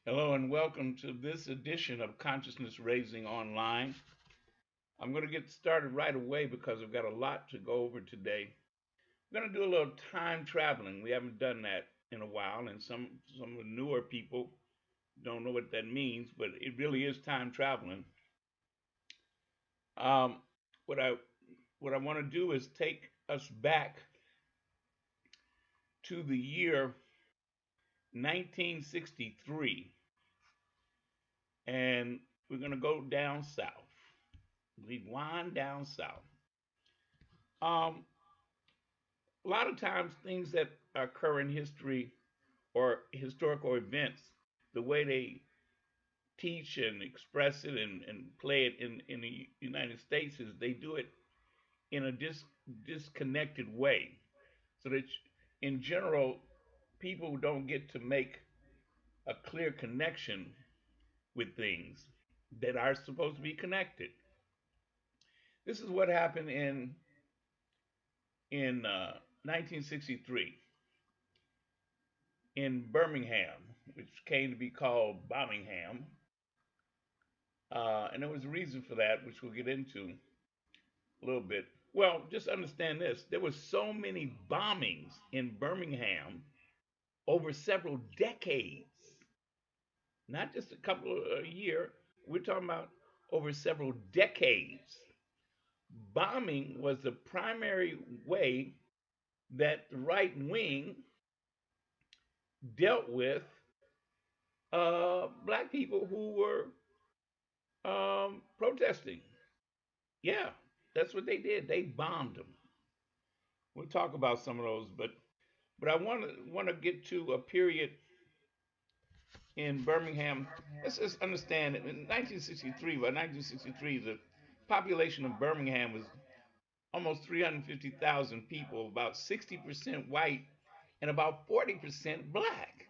Hello and welcome to this edition of Consciousness Raising Online. I'm going to get started right away because I've got a lot to go over today. I'm going to do a little time traveling. We haven't done that in a while, and some of the newer people don't know what that means, but it really is time traveling. Um, what I what I want to do is take us back to the year 1963, and we're going to go down south. We wind down south. Um, a lot of times, things that occur in history or historical events, the way they teach and express it and play it in the United States is they do it in a disconnected way. So that in general, people don't get to make a clear connection with things that are supposed to be connected. This is what happened in 1963 in Birmingham, which came to be called Bombingham. And there was a reason for that, which we'll get into a little bit. Well, just understand this. There were so many bombings in Birmingham over several decades, not just a couple of a year. We're talking about over several decades. Bombing was the primary way that the right wing dealt with black people who were protesting. Yeah, that's what they did. They bombed them. We'll talk about some of those, but I want to get to a period in Birmingham. Let's just understand that in 1963, by 1963, the population of Birmingham was almost 350,000 people, about 60% white and about 40% black.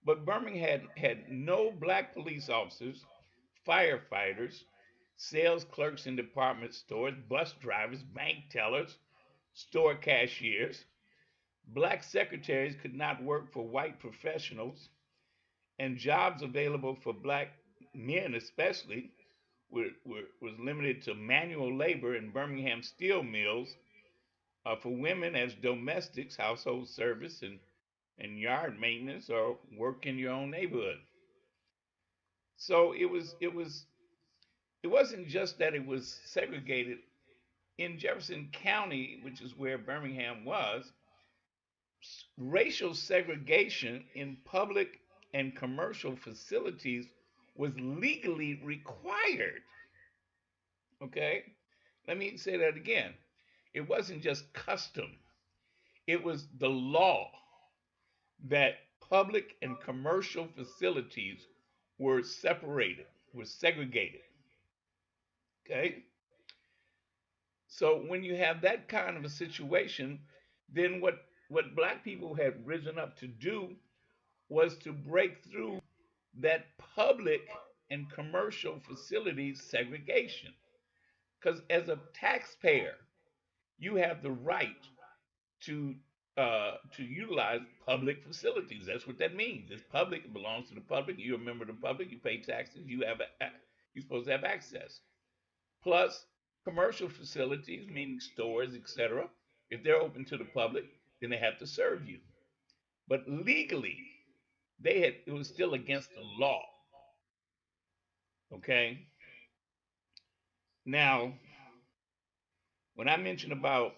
But Birmingham had no black police officers, firefighters, sales clerks in department stores, bus drivers, bank tellers, store cashiers. Black secretaries could not work for white professionals, and jobs available for black men, especially, was limited to manual labor in Birmingham steel mills, for women as domestics, household service, and yard maintenance, or work in your own neighborhood. So it wasn't just that it was segregated in Jefferson County, which is where Birmingham was. Racial segregation in public and commercial facilities was legally required. Okay? Let me say that again. It wasn't just custom, it was the law that public and commercial facilities were separated, were segregated. Okay? So when you have that kind of a situation, then what black people had risen up to do was to break through that public and commercial facilities segregation. Because as a taxpayer, you have the right to to utilize public facilities. That's what that means. It's public. It belongs to the public. You're a member of the public. You pay taxes. You're supposed to have access. Plus, commercial facilities, meaning stores, etc. If they're open to the public, then they have to serve you. But legally, it was still against the law. Okay. Now, when I mentioned about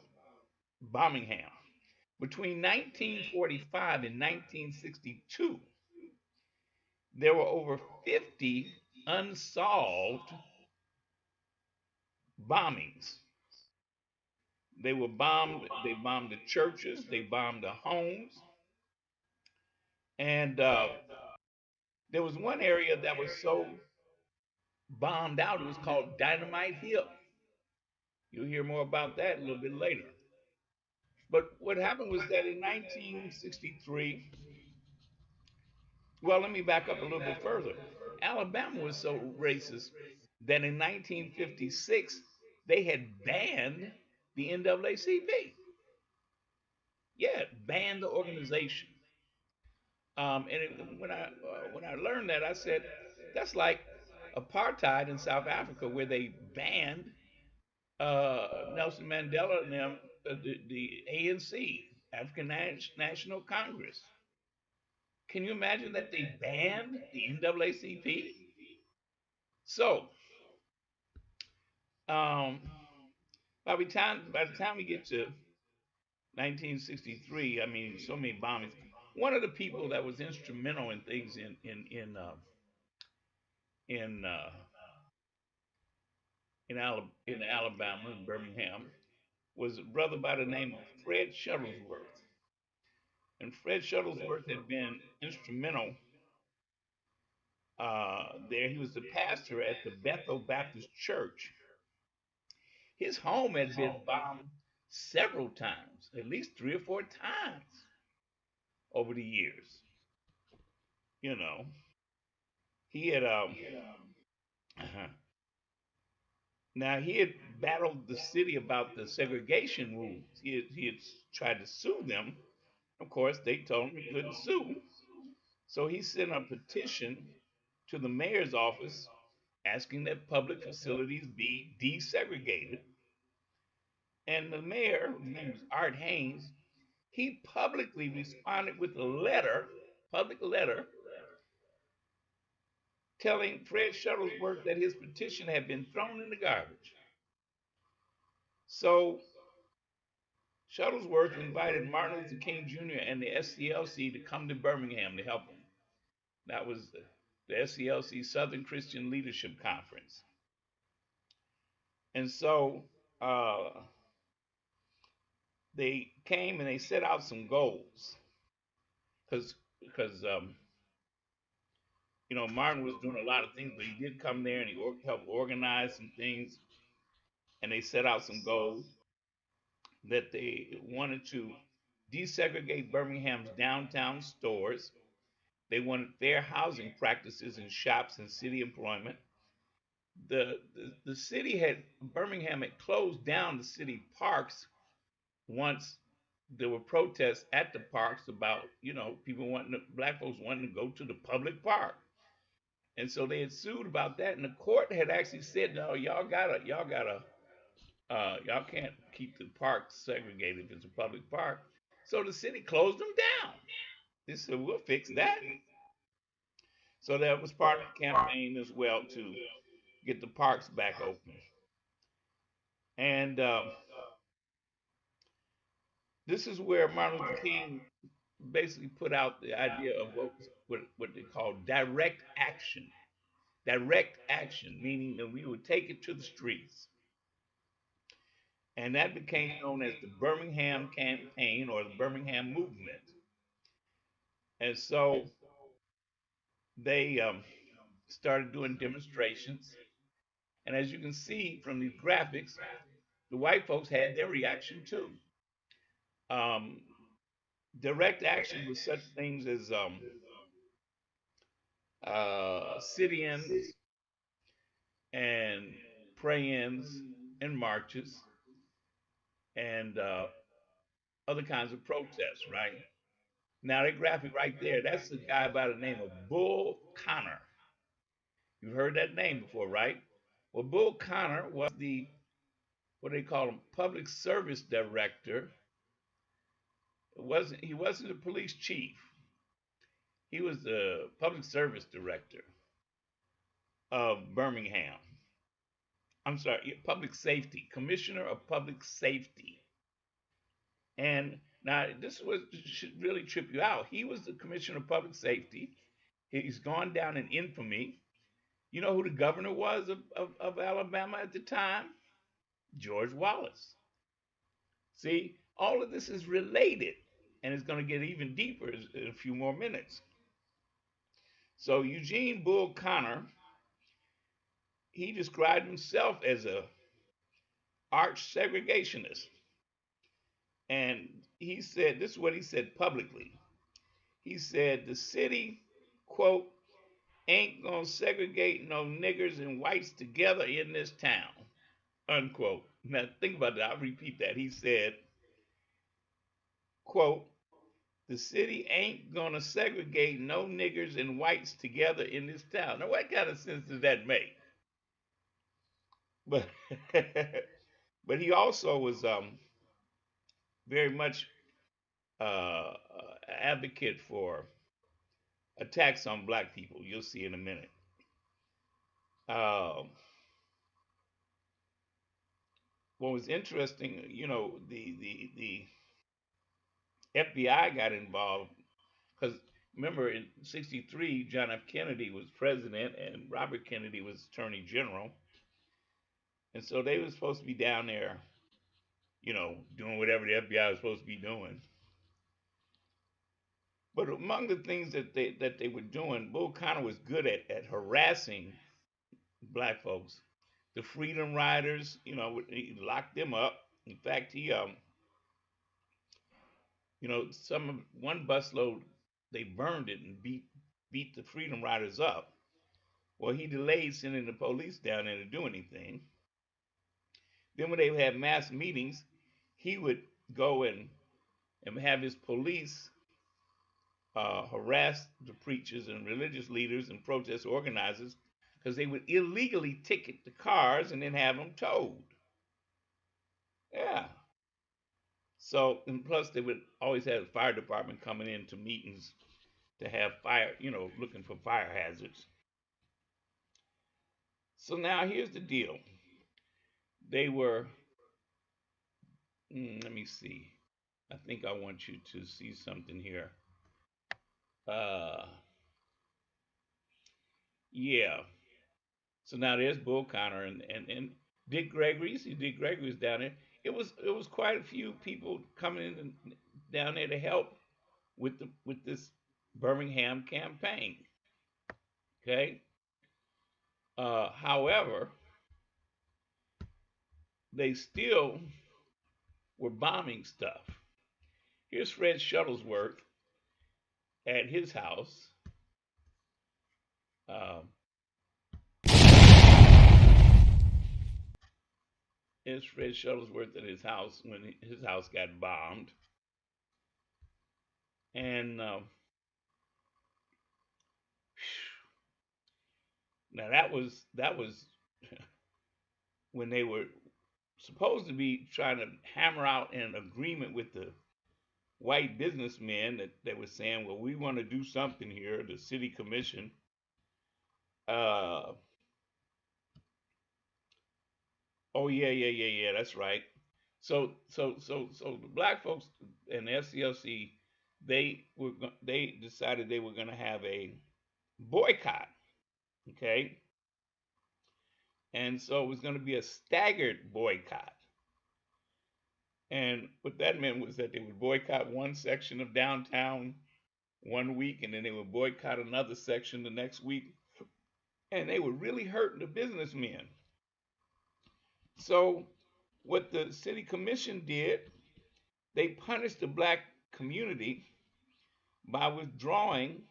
Birmingham, Between 1945 and 1962, there were over 50 unsolved bombings. They bombed the churches, they bombed the homes, and there was one area that was so bombed out, it was called Dynamite Hill. You'll hear more about that a little bit later. But what happened was that in 1963, well, let me back up a little bit further. Alabama was so racist that in 1956 they had banned the NAACP. Yeah, banned the organization. When I learned that, I said that's like apartheid in South Africa, where they banned Nelson Mandela and them, the ANC, African National Congress. Can you imagine that they banned the NAACP? So, um, by the time we get to 1963, I mean, so many bombings. One of the people that was instrumental in things in in Alabama, in Birmingham, was a brother by the name of Fred Shuttlesworth. And Fred Shuttlesworth had been instrumental there. He was the pastor at the Bethel Baptist Church. His home had been bombed several times, at least 3 or 4 times over the years. You know, he had now he had battled the city about the segregation rules. He had tried to sue them. Of course, they told him he couldn't sue. So he sent a petition to the mayor's office asking that public facilities be desegregated. And the mayor, whose name was Art Haynes, he publicly responded with a letter, public letter, telling Fred Shuttlesworth that his petition had been thrown in the garbage. So Shuttlesworth invited Martin Luther King Jr. and the SCLC to come to Birmingham to help him. That was the SCLC Southern Christian Leadership Conference. And so they came and they set out some goals because Martin was doing a lot of things, but he did come there and he helped organize some things, and they set out some goals that they wanted to desegregate Birmingham's downtown stores. They wanted fair housing practices in shops and city employment. The city had Birmingham had closed down the city parks once there were protests at the parks about people black folks wanting to go to the public park, and so they had sued about that, and the court had actually said, no, y'all can't keep the parks segregated if it's a public park. So the city closed them down. They said, we'll fix that. So that was part of the campaign as well to get the parks back open. And this is where Martin Luther King basically put out the idea of what they call direct action. Direct action, meaning that we would take it to the streets. And that became known as the Birmingham Campaign or the Birmingham Movement. And so they started doing demonstrations. And as you can see from these graphics, the white folks had their reaction too. Um, direct action was such things as sit-ins and pray-ins and marches and other kinds of protests, right? Now that graphic right there, that's a guy by the name of Bull Connor. You've heard that name before, right? Well, Bull Connor was the what they call him public service director. He wasn't the police chief. He was the public service director of Birmingham. I'm sorry, public safety, commissioner of public safety. And Now, this was should really trip you out. He was the commissioner of public safety. He's gone down in infamy. You know who the governor was of Alabama at the time? George Wallace. See, all of this is related, and it's going to get even deeper in a few more minutes. So Eugene Bull Connor, he described himself as a arch segregationist, and he said this is what he said publicly. He said the city, quote, ain't gonna segregate no niggers and whites together in this town, unquote. Now think about that. I'll repeat that. He said, quote, the city ain't gonna segregate no niggers and whites together in this town. Now what kind of sense does that make? But but he also was very much advocate for attacks on black people. You'll see in a minute. Um, what was interesting, the FBI got involved because remember in '63 John F. Kennedy was president and Robert Kennedy was Attorney General, and so they were supposed to be down there, doing whatever the FBI was supposed to be doing. But among the things that they were doing, Bull Connor was good at harassing black folks. The Freedom Riders, he locked them up. In fact, he some one busload they burned it and beat the Freedom Riders up. Well, he delayed sending the police down there to do anything. Then when they would have mass meetings, he would go and have his police harass the preachers and religious leaders and protest organizers because they would illegally ticket the cars and then have them towed. Yeah. So, and plus they would always have the fire department coming into meetings to have fire, looking for fire hazards. So now here's the deal. They were, let me see. I think I want you to see something here. Uh, yeah. So now there's Bull Connor and Dick Gregory. See, Dick Gregory was down there. It was quite a few people coming in down there to help with this Birmingham campaign. Okay. However, they still were bombing stuff. Here's Fred Shuttlesworth at his house. Um, here's Fred Shuttlesworth at his house when his house got bombed. And now that was when they were supposed to be trying to hammer out an agreement with the white businessmen that were saying, well, we want to do something here, the city commission. Uh, oh yeah, that's right. So the black folks and the SCLC, they decided they were going to have a boycott, okay, and so it was going to be a staggered boycott. And what that meant was that they would boycott one section of downtown one week, and then they would boycott another section the next week, and they were really hurting the businessmen. So what the city commission did, they punished the black community by withdrawing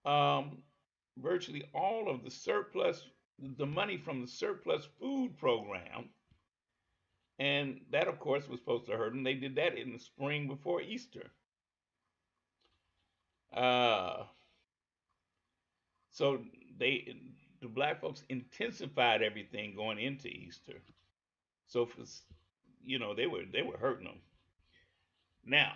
um, virtually all of the money from the surplus food program. And that, of course, was supposed to hurt them. They did that in the spring before Easter. Uh, so the black folks intensified everything going into Easter. So for, they were hurting them. Now,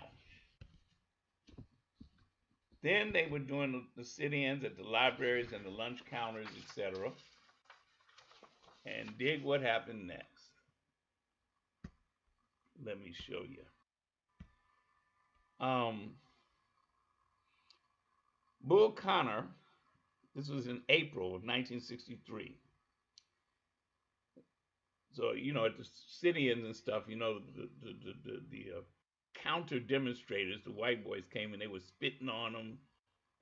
then they were doing the sit-ins at the libraries and the lunch counters, etc. And dig what happened next. Let me show you. Um, Bull Connor, this was in April of 1963. So, at the sit-ins and stuff, the counter demonstrators, the white boys came and they were spitting on them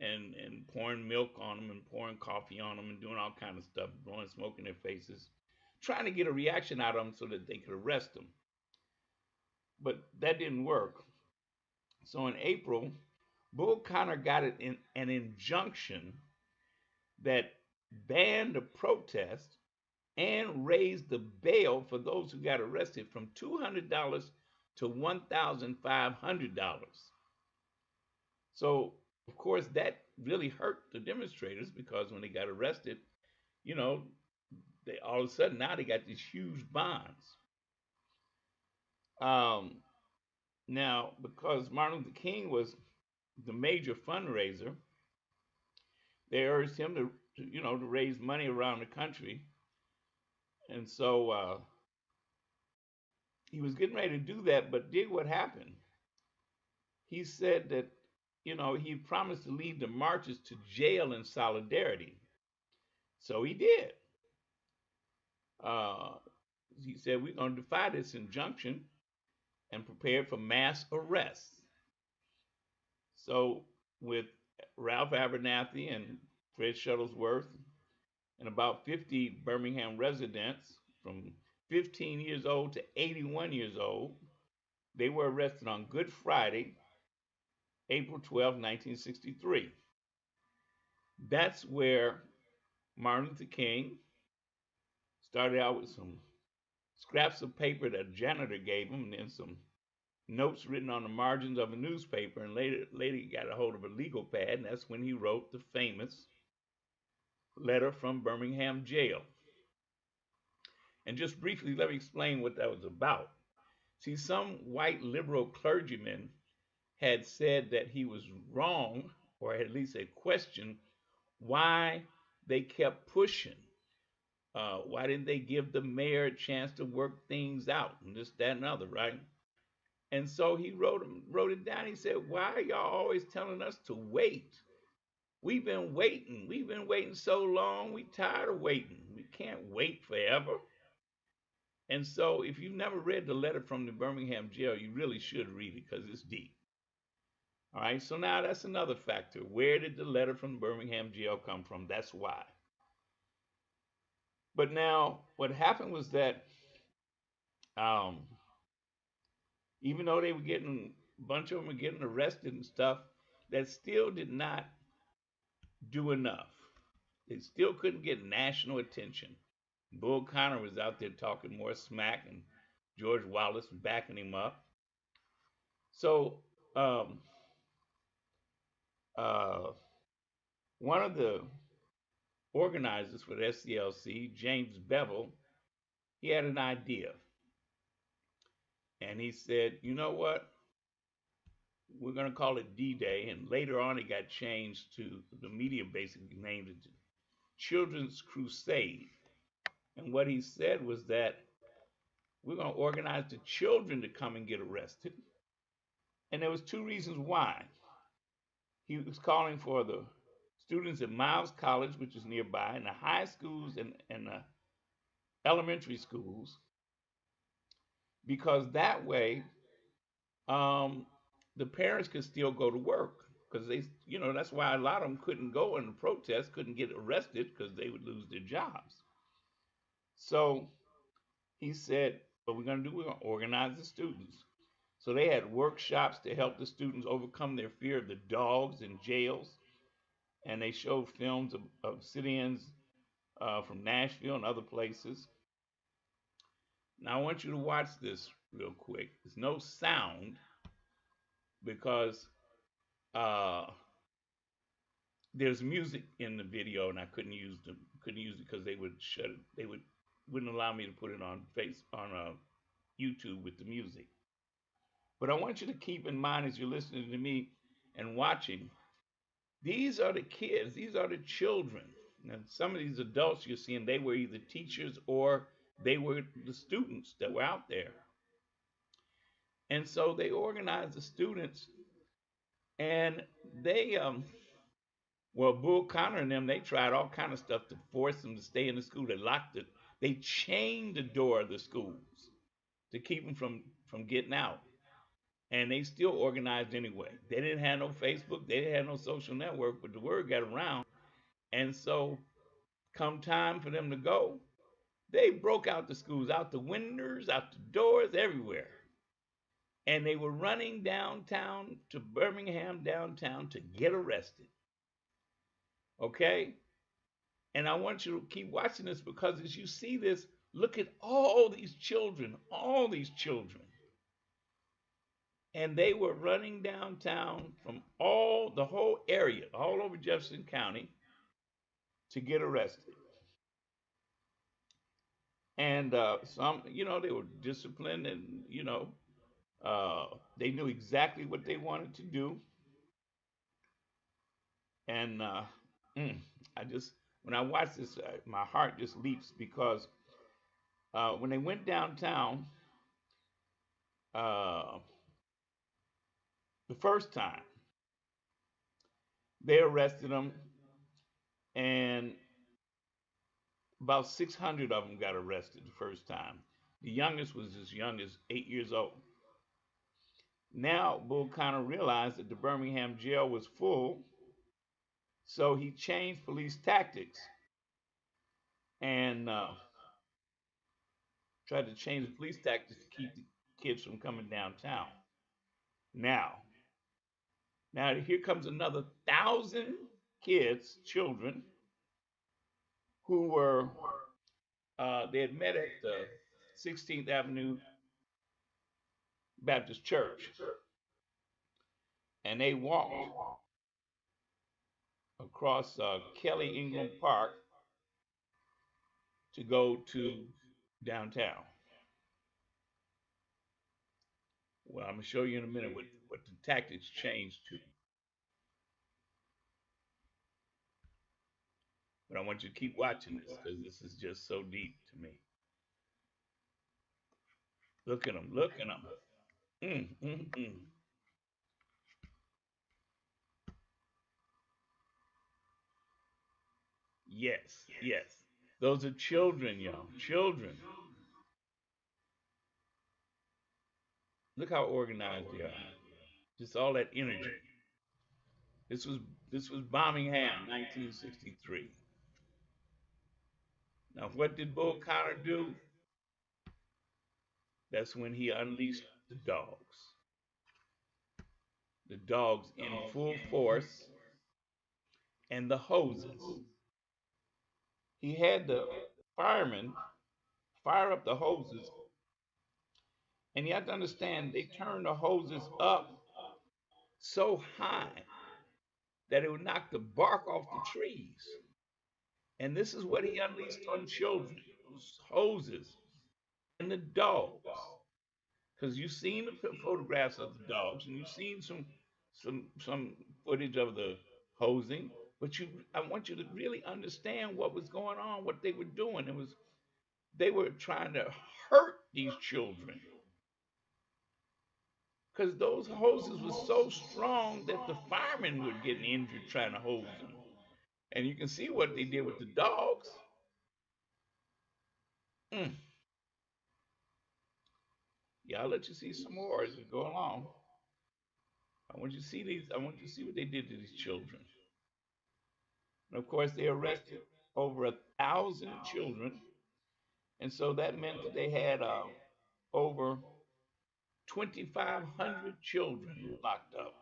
and pouring milk on them and pouring coffee on them and doing all kind of stuff, blowing smoke in their faces, trying to get a reaction out of them so that they could arrest them. But that didn't work. So in April, Bull Connor got an injunction that banned the protest and raised the bail for those who got arrested from $200 to $1,500. So, of course, that really hurt the demonstrators because when they got arrested, you know, they all of a sudden now they got these huge bonds. Um, Now, because Martin Luther King was the major fundraiser, they urged him to raise money around the country, and so he was getting ready to do that. But dig what happened. He said that he promised to lead the marches to jail in solidarity. So he did. Uh, he said we're going to defy this injunction and prepare for mass arrests. So with Ralph Abernathy and Fred Shuttlesworth and about 50 Birmingham residents from 15 years old to 81 years old, they were arrested on Good Friday, April 12, 1963. That's where Martin Luther King started out with some scraps of paper that a janitor gave him and then some notes written on the margins of a newspaper, and later he got a hold of a legal pad, and that's when he wrote the famous letter from Birmingham jail. And just briefly, let me explain what that was about. See, some white liberal clergymen had said that he was wrong, or at least a question, why they kept pushing. Why didn't they give the mayor a chance to work things out and this, that, and other, right? And so he wrote it down. He said, "Why are y'all always telling us to wait? We've been waiting. We've been waiting so long. We tired of waiting. We can't wait forever." And so, if you've never read the letter from the Birmingham jail, you really should read it because it's deep. All right. So now that's another factor. Where did the letter from the Birmingham jail come from? That's why. But now, what happened was that um, even though they were getting a bunch of them were getting arrested and stuff, that still did not do enough. They still couldn't get national attention. Bull Connor was out there talking more smack, and George Wallace was backing him up. So um, uh, one of the organizers for the SCLC, James Bevel, he had an idea, and he said, "You know what? We're going to call it D-Day." And later on, it got changed to the media basically named it Children's Crusade. And what he said was that we're going to organize the children to come and get arrested. And there was two reasons why. He was calling for the students at Miles College, which is nearby, and the high schools and the elementary schools, because that way the parents could still go to work. Because that's why a lot of them couldn't go in the protest, couldn't get arrested because they would lose their jobs. So he said, what we're going to do, we're going to organize the students. So they had workshops to help the students overcome their fear of the dogs in jails. And they showed films of sit-ins from Nashville and other places. Now I want you to watch this real quick. There's no sound because there's music in the video, and I couldn't use it because they would shut it. Wouldn't allow me to put it on YouTube with the music. But I want you to keep in mind as you're listening to me and watching, these are the kids, these are the children. And some of these adults you're seeing, they were either teachers or they were the students that were out there. And so they organized the students And they well, Bull Connor and them, they tried all kind of stuff to force them to stay in the school. They locked it. They chained the door of the schools to keep them from getting out. And they still organized anyway. They didn't have no Facebook. They didn't have no social network, but the word got around. And so, come time for them to go, they broke out the schools, out the windows, out the doors, everywhere. And they were running downtown to Birmingham downtown to get arrested. Okay? And I want you to keep watching this because as you see this, look at all these children. And they were running downtown from all the whole area, all over Jefferson County, to get arrested. And some, they were disciplined, and they knew exactly what they wanted to do. And mm, I just, when I watch this, my heart just leaps because when they went downtown uh, the first time, they arrested them, and about 600 of them got arrested the first time. The youngest was as young as 8 years old. Now, Bull Connor realized that the Birmingham jail was full, so he changed police tactics and tried to change the police tactics to keep the kids from coming downtown. Now, now here comes another 1,000 kids, children, who were they had met at the 16th Avenue Baptist Church, and they walked across Kelly Ingram Park to go to downtown. Well, I'm gonna show you in a minute what the tactics changed to, but I want you to keep watching this because this is just so deep to me. Look at them, look at them. Mm, mm, mm. Yes, yes. Those are children, y'all. Children. Look how organized they are. Just all that energy. This was this was Bombingham, 1963. Now, what did Bull Connor do? That's when he unleashed the dogs. The dogs in full force and the hoses. He had the firemen fire up the hoses, and you have to understand they turned the hoses up so high that it would knock the bark off the trees. And this is what he unleashed on children, those hoses and the dogs. Because you've seen the photographs of the dogs, and you've seen some footage of the hosing, but I want you to really understand what was going on, what they were doing. It was they were trying to hurt these children because those hoses were so strong that the firemen were getting injured trying to hose them. And you can see what they did with the dogs. Mm. Yeah, I'll let you see some more as we go along. I want you to see these. I want you to see what they did to these children. And of course, they arrested over 1,000 children, and so that meant that they had over 2,500 children locked up.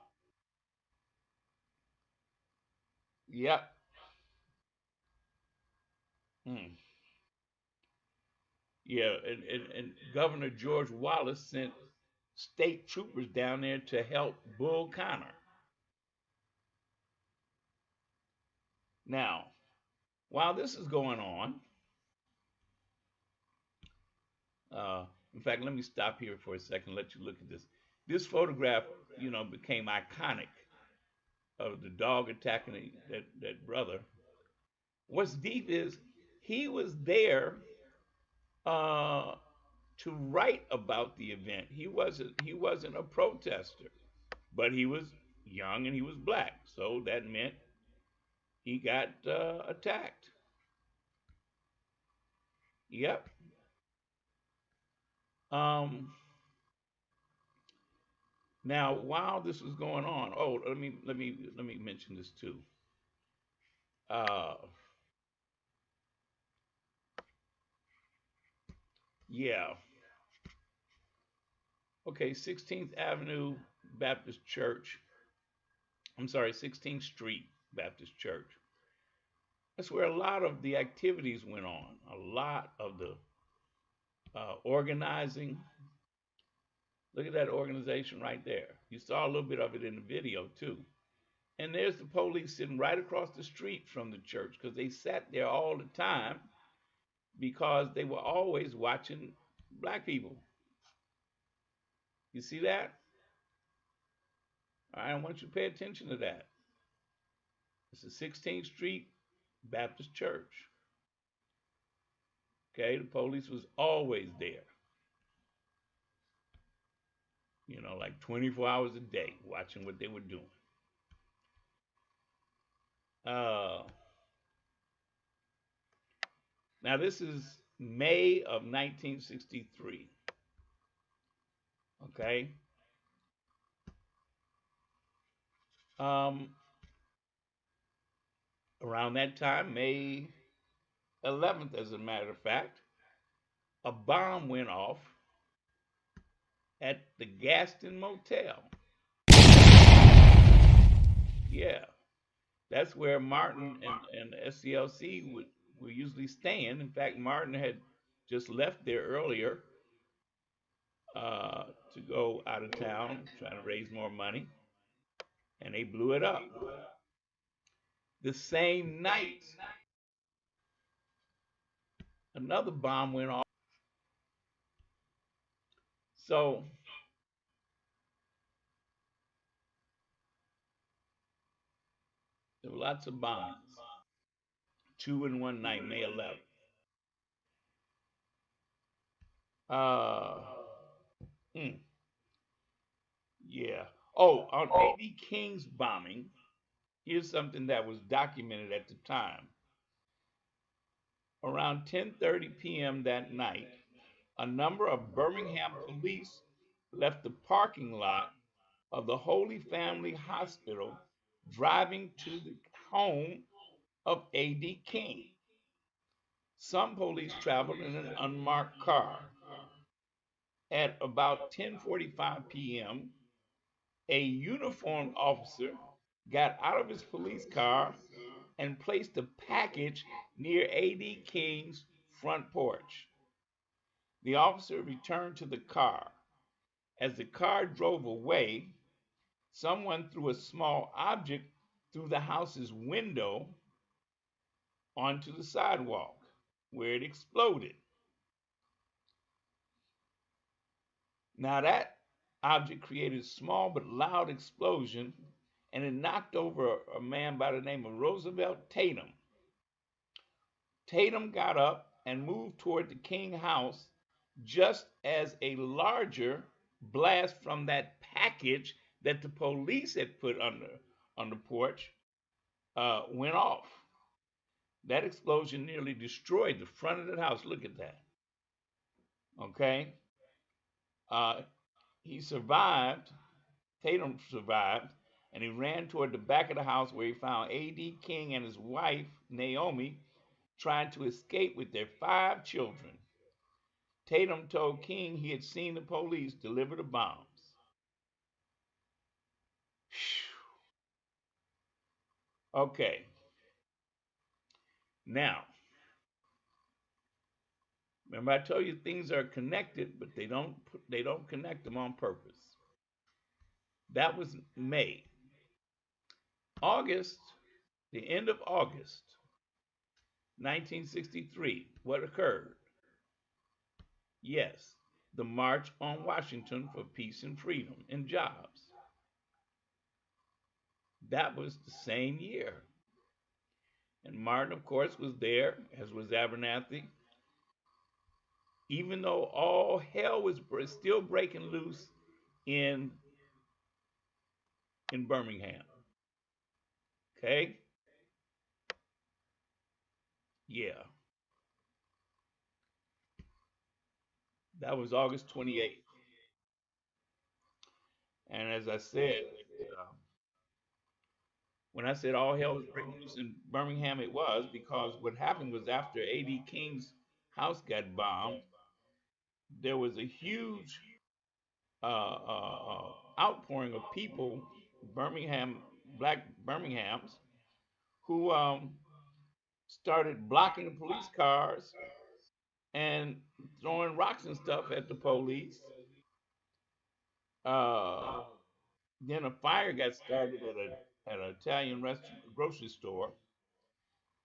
Yep. Mm. Yeah, and Governor George Wallace sent state troopers down there to help Bull Connor. Now, while this is going on, in fact, let me stop here for a second, let you look at this. This photograph, became iconic of the dog attacking that brother. What's deep is he was there uh, to write about the event. He wasn't a protester, but he was young and he was black, so that meant he got attacked. Yep. Um, Now, while this was going on, oh, let me mention this too. Uh, yeah, okay, 16th Avenue Baptist Church. I'm sorry, 16th Street Baptist Church. That's where a lot of the activities went on. A lot of the organizing. Look at that organization right there. You saw a little bit of it in the video too. And there's the police sitting right across the street from the church because they sat there all the time because they were always watching black people. You see that? I want you to pay attention to that. It's the 16th Street Baptist Church. Okay, the police was always there, like 24 hours a day watching what they were doing. Uh, Now, this is May of 1963. Okay. Um, Around that time, May 11th, as a matter of fact, a bomb went off at the Gaston Motel. Yeah, that's where Martin and the SCLC were usually staying. In fact, Martin had just left there earlier uh, to go out of town trying to raise more money, and they blew it up. The same night, another bomb went off. So there were lots of bombs. Two in one night, May 11th. Uh, hmm, yeah. Oh, on A.D. King's bombing, here's something that was documented at the time. Around 10:30 p.m. that night, a number of Birmingham police left the parking lot of the Holy Family Hospital, driving to the home of A.D. King. Some police traveled in an unmarked car. At about 10:45 p.m., a uniformed officer got out of his police car and placed a package near A.D. King's front porch. The officer returned to the car. As the car drove away, someone threw a small object through the house's window onto the sidewalk, where it exploded. Now, that object created a small but loud explosion, and it knocked over a man by the name of Roosevelt Tatum. Tatum got up and moved toward the King house just as a larger blast from that package that the police had put on the porch went off. That explosion nearly destroyed the front of the house. Look at that. Okay. Uh, he survived. Tatum survived, and he ran toward the back of the house where he found A.D. King and his wife, Naomi, trying to escape with their 5 children. Tatum told King he had seen the police deliver the bombs. Okay, now, remember I told you things are connected, but they don't connect them on purpose. That was May. August, the end of August, 1963. What occurred? Yes, the March on Washington for Peace and Freedom and Jobs. That was the same year. And Martin, of course, was there, as was Abernathy. Even though all hell was still breaking loose in in Birmingham. Okay? Yeah. That was August 28th. And as I said, uh, when I said all hell was breaking loose in Birmingham, it was because what happened was after A.D. King's house got bombed, there was a huge outpouring of people, Birmingham, black Birminghams, who started blocking the police cars and throwing rocks and stuff at the police. Uh, then a fire got started at an Italian restaurant, grocery store,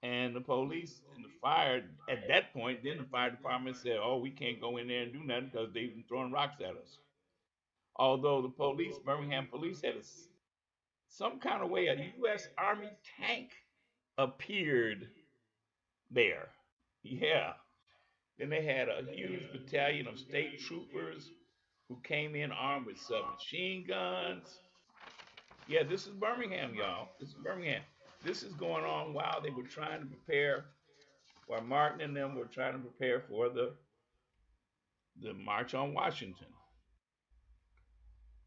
and the police and the fire at that point. Then the fire department said, "Oh, we can't go in there and do nothing because they've been throwing rocks at us." Although the police, Birmingham police, had some kind of way a U.S. Army tank appeared there. Yeah. Then they had a huge battalion of state troopers who came in armed with submachine guns. Yeah, this is Birmingham, y'all. This is Birmingham. This is going on while they were trying to prepare, while Martin and them were trying to prepare for the March on Washington.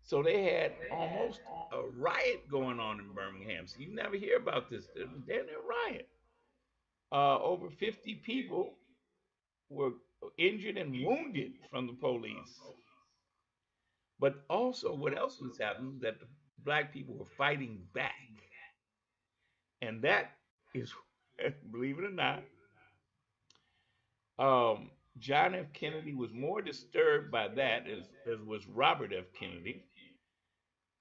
So they had almost a riot going on in Birmingham. So you never hear about this. They're in a riot. Over 50 people were injured and wounded from the police. But also, what else was happening? That the black people were fighting back. And that is, believe it or not, um, John F. Kennedy was more disturbed by that, as was Robert F. Kennedy.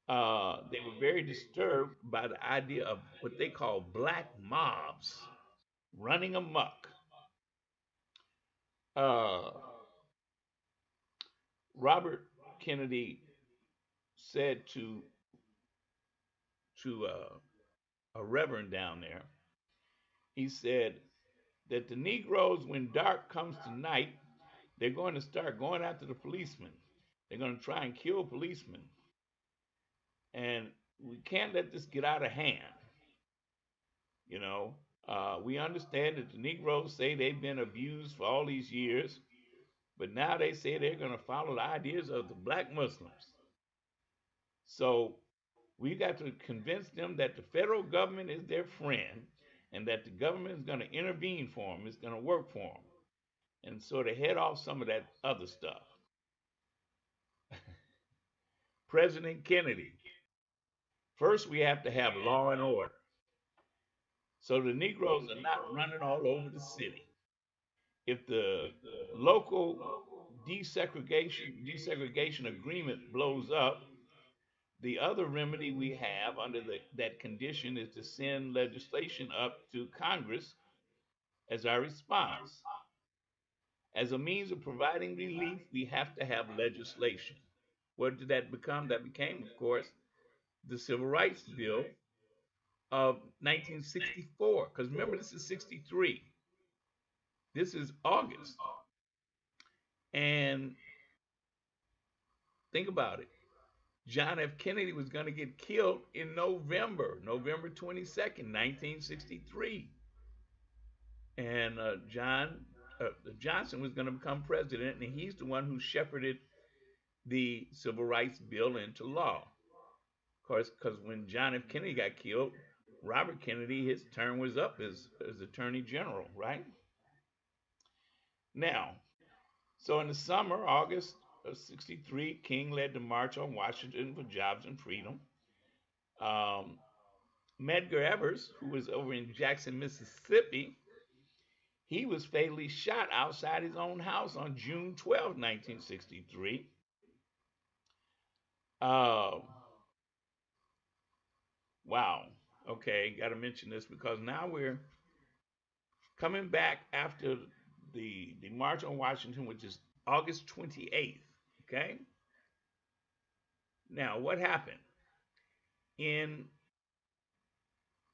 They were very disturbed by the idea of what they call black mobs running amok. Uh, Robert Kennedy said to a reverend down there, he said that the Negroes, when dark comes to night, they're going to start going after the policemen. They're going to try and kill policemen. And we can't let this get out of hand. You know, we understand that the Negroes say they've been abused for all these years, but now they say they're going to follow the ideas of the black Muslims. So we got to convince them that the federal government is their friend and that the government is going to intervene for them, it's going to work for them, and sort of head off some of that other stuff. President Kennedy, first we have to have law and order. So the Negroes are not running all over the city. If the local desegregation agreement blows up, the other remedy we have under that condition is to send legislation up to Congress as our response. As a means of providing relief, we have to have legislation. What did that become? That became, of course, the Civil Rights Bill of 1964. Because remember, this is 63. This is August. And think about it. John F. Kennedy was going to get killed in November 22nd, 1963. And Johnson was going to become president, and he's the one who shepherded the Civil Rights Bill into law. Of course, because when John F. Kennedy got killed, Robert Kennedy, his term was up as Attorney General, right? Now, so in the summer, August of 63, King led the March on Washington for Jobs and Freedom. Medgar Evers, who was over in Jackson, Mississippi, he was fatally shot outside his own house on June 12, 1963. Uh, wow. Okay, got to mention this because now we're coming back after the March on Washington, which is August 28th. Okay. Now, what happened? In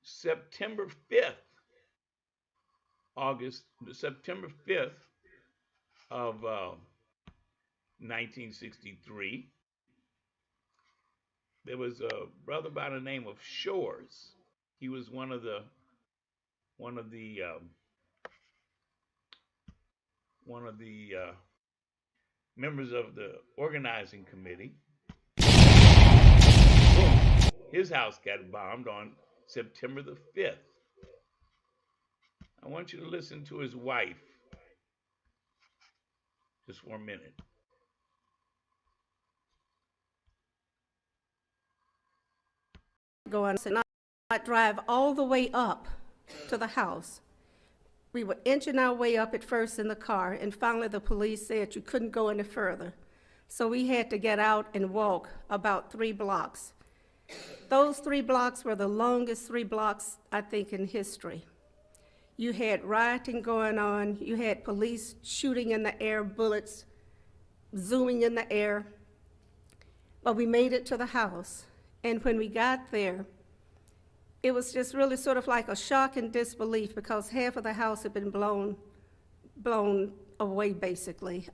September 5th, September 5th of 1963, There was a brother by the name of Shores. He was one of the one of the members of the organizing committee. Boom! His house got bombed on September the 5th. I want you to listen to his wife just for a minute. Going and I drive all the way up to the house. We were inching our way up at first in the car, and finally the police said you couldn't go any further. So we had to get out and walk about 3 blocks. Those 3 blocks were the longest 3 blocks, I think, in history. You had rioting going on, you had police shooting in the air, bullets zooming in the air, but we made it to the house. And when we got there, it was just really sort of like a shock and disbelief because half of the house had been blown away, basically.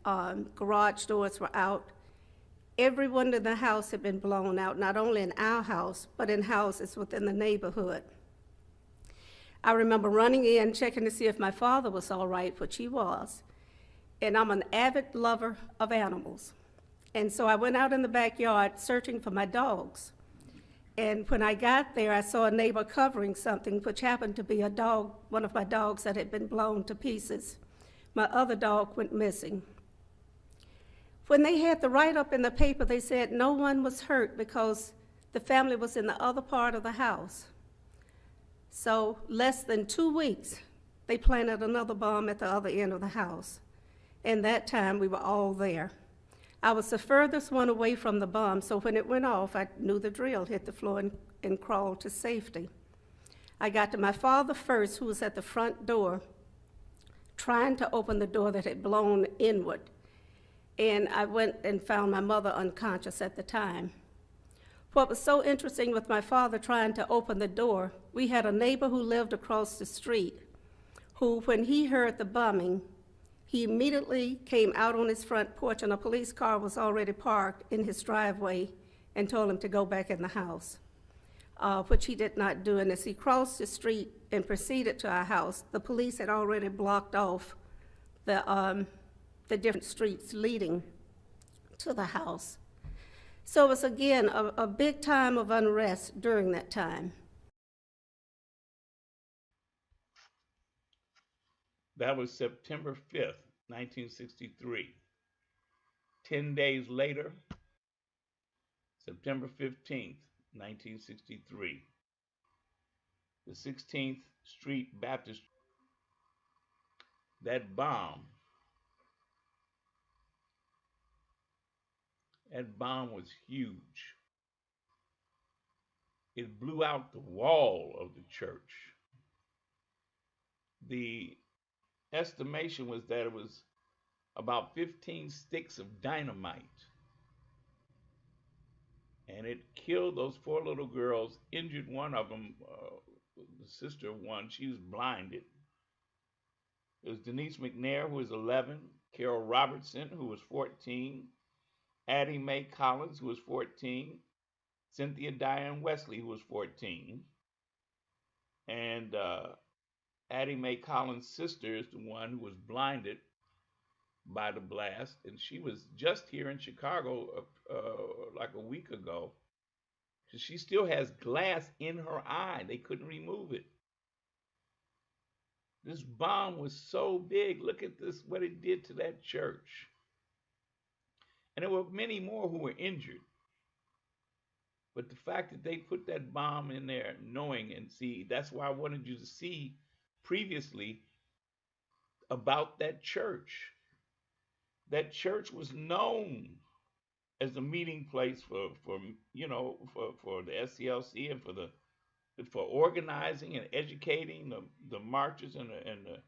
Garage doors were out. Everyone in the house had been blown out, not only in our house, but in houses within the neighborhood. I remember running in, checking to see if my father was all right, which he was. And I'm an avid lover of animals. And so I went out in the backyard searching for my dogs. And when I got there, I saw a neighbor covering something, which happened to be a dog, one of my dogs that had been blown to pieces. My other dog went missing. When they had the write-up in the paper, they said no one was hurt because the family was in the other part of the house. So less than 2 weeks, they planted another bomb at the other end of the house. And that time, we were all there. I was the furthest one away from the bomb, so when it went off, I knew the drill, hit the floor and crawled to safety. I got to my father first, who was at the front door, trying to open the door that had blown inward. And I went and found my mother unconscious at the time. What was so interesting with my father trying to open the door, we had a neighbor who lived across the street, who, when he heard the bombing, he immediately came out on his front porch, and a police car was already parked in his driveway, and told him to go back in the house, which he did not do. And as he crossed the street and proceeded to our house, the police had already blocked off the different streets leading to the house. So it was, again, a big time of unrest during that time. That was September 5th, 1963. 10 days later, September 15th, 1963, the 16th Street Baptist, that bomb was huge. It blew out the wall of the church. The estimation was that it was about 15 sticks of dynamite. And it killed those 4 little girls, injured one of them, the sister of one, she was blinded. It was Denise McNair, who was 11, Carol Robertson, who was 14, Addie Mae Collins, who was 14, Cynthia Diane Wesley, who was 14, and Addie Mae Collins' sister is the one who was blinded by the blast, and she was just here in Chicago like a week ago. She still has glass in her eye. They couldn't remove it. This bomb was so big. Look at this, what it did to that church. And there were many more who were injured. But the fact that they put that bomb in there knowing, and see, that's why I wanted you to see previously about that church. That church was known as a meeting place for the SCLC and for organizing and educating the marchers and the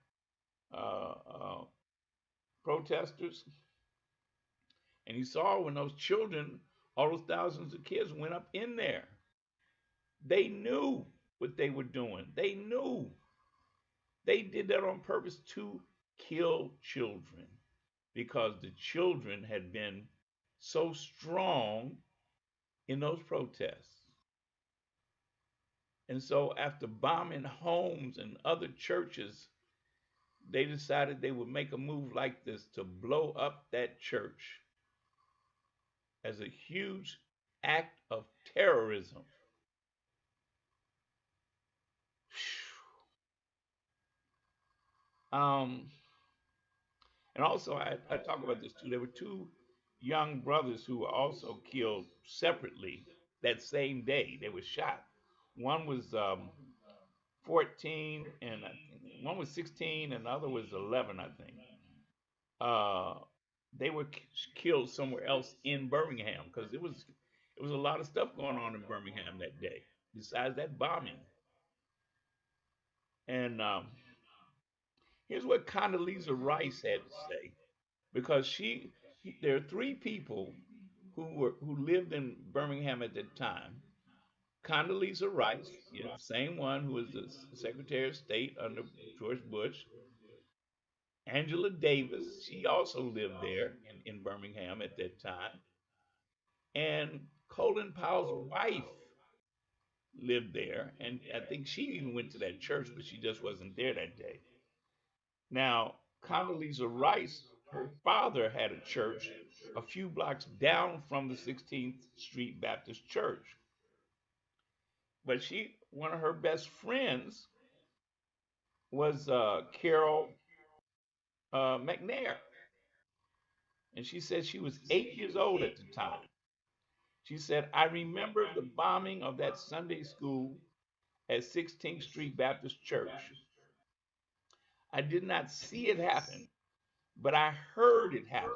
protesters. And you saw when those children, all those thousands of kids went up in there. They knew what they were doing. They knew. They did that on purpose to kill children, because the children had been so strong in those protests. And so, after bombing homes and other churches, they decided they would make a move like this to blow up that church as a huge act of terrorism. Um, and also, I talk about this too. There were two young brothers who were also killed separately that same day. They were shot. One was 14, and one was 16, and the other was 11, I think. Uh, they were killed somewhere else in Birmingham because it was a lot of stuff going on in Birmingham that day besides that bombing. And here's what Condoleezza Rice had to say because there are three people who lived in Birmingham at that time. Condoleezza Rice, yeah, the same one who was the Secretary of State under George Bush. Angela Davis, she also lived there in Birmingham at that time. And Colin Powell's wife lived there, and I think she even went to that church, but she just wasn't there that day. Now, Condoleezza Rice, her father had a church a few blocks down from the 16th Street Baptist Church, but one of her best friends was Carol McNair, and she said she was 8 years old at the time. She said, I remember the bombing of that Sunday school at 16th Street Baptist Church. I did not see it happen, but I heard it happen.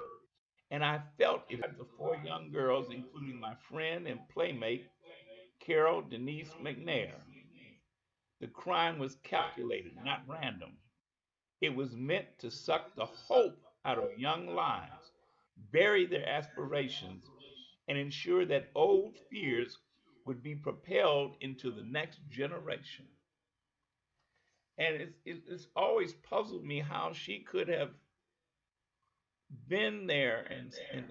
And I felt it the four young girls, including my friend and playmate, Carol Denise McNair. The crime was calculated, not random. It was meant to suck the hope out of young lives, bury their aspirations, and ensure that old fears would be propelled into the next generation. And it's always puzzled me how she could have been there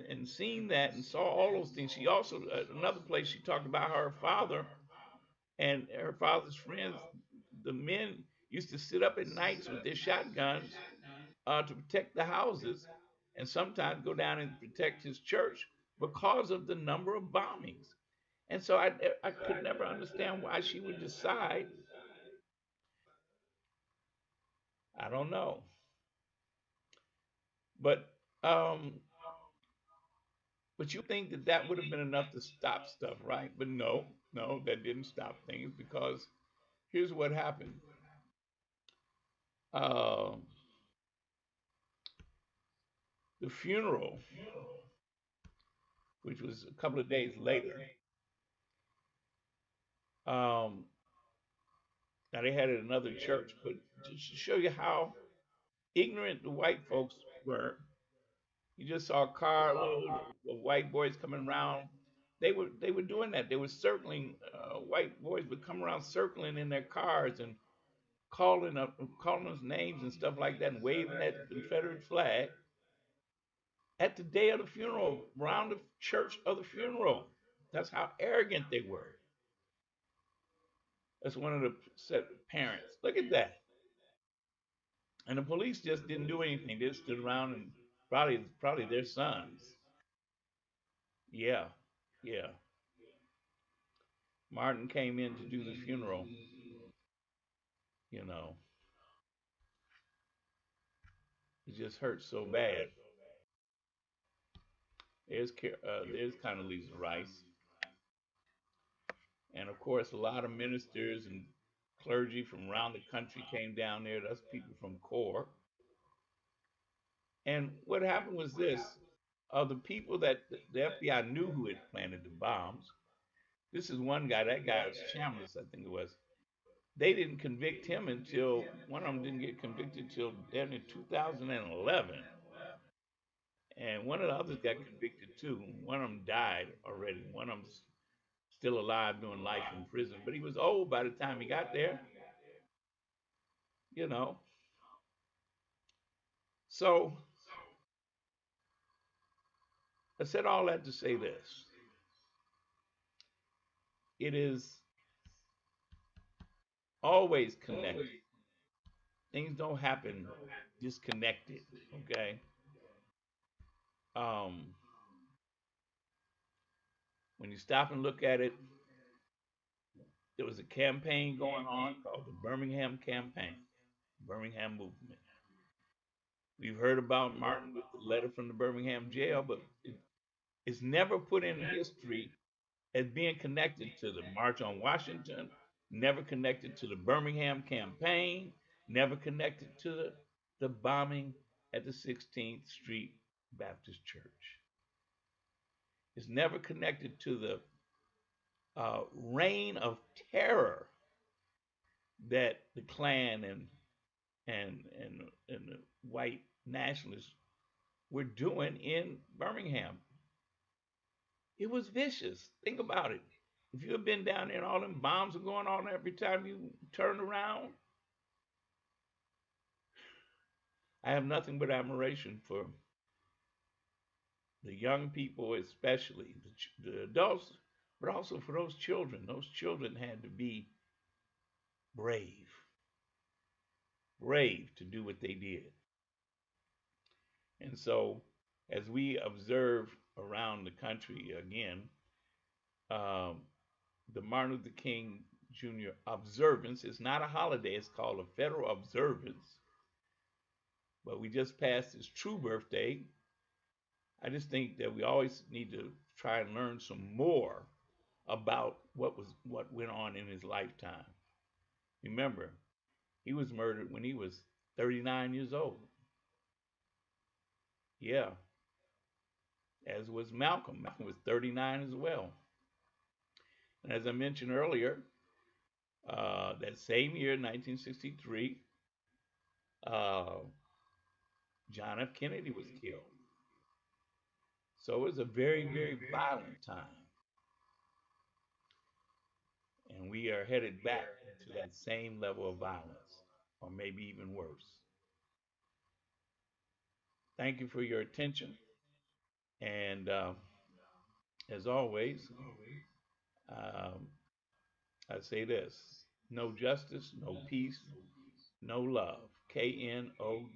and seen that and saw all those things. She also, another place she talked about her father and her father's friends, the men used to sit up at nights with their shotguns to protect the houses and sometimes go down and protect his church because of the number of bombings. And so I could never understand why she would decide, I don't know. But um, but you think that that would have been enough to stop stuff, right? But no, no, that didn't stop things because here's what happened. Uh, the funeral, which was a couple of days later, um, now they had it at another church, but just to show you how ignorant the white folks were, you just saw a carload of white boys coming around. They were doing that. They were circling. White boys would come around circling in their cars and calling us names and stuff like that, and waving that Confederate flag at the day of the funeral, around the church of the funeral. That's how arrogant they were. That's one of the set parents. Look at that. And the police just didn't do anything. They just stood around and probably their sons. Yeah, yeah. Martin came in to do the funeral. You know, it just hurts so bad. There's Condoleezza Rice, and of course, a lot of ministers and clergy from around the country came down there. That's people from CORE. And what happened was this: of the people that the FBI knew who had planted the bombs, this is one guy. That guy was Chambliss, I think it was. They didn't convict him until one of them didn't get convicted until then in 2011, and one of the others got convicted too. One of them died already. One of them's still alive doing life in prison, but he was old by the time he got there. You know, so I said all that to say this: it is always connected. Things don't happen disconnected. Okay. Um, when you stop and look at it, there was a campaign going on called the Birmingham Campaign, Birmingham Movement. We've heard about Martin with the letter from the Birmingham jail, but it's never put in history as being connected to the March on Washington, never connected to the Birmingham campaign, never connected to the bombing at the 16th Street Baptist Church. It's never connected to the reign of terror that the Klan and the white nationalists were doing in Birmingham. It was vicious. Think about it. If you had been down there and all them bombs were going on every time you turned around, I have nothing but admiration for the young people, especially the adults, but also for those children. Those children had to be brave, brave to do what they did. And so, as we observe around the country again, um, the Martin Luther King Jr. observance is not a holiday, it's called a federal observance. But we just passed his true birthday. I just think that we always need to try and learn some more about what went on in his lifetime. Remember, he was murdered when he was 39 years old. Yeah, as was Malcolm. Malcolm was 39 as well. And as I mentioned earlier, that same year, 1963, uh, John F. Kennedy was killed. So it was a very, very violent time. And we are headed back to that same level of violence, or maybe even worse. Thank you for your attention. And as always, um, I say this: no justice, no peace, no love. KNOW.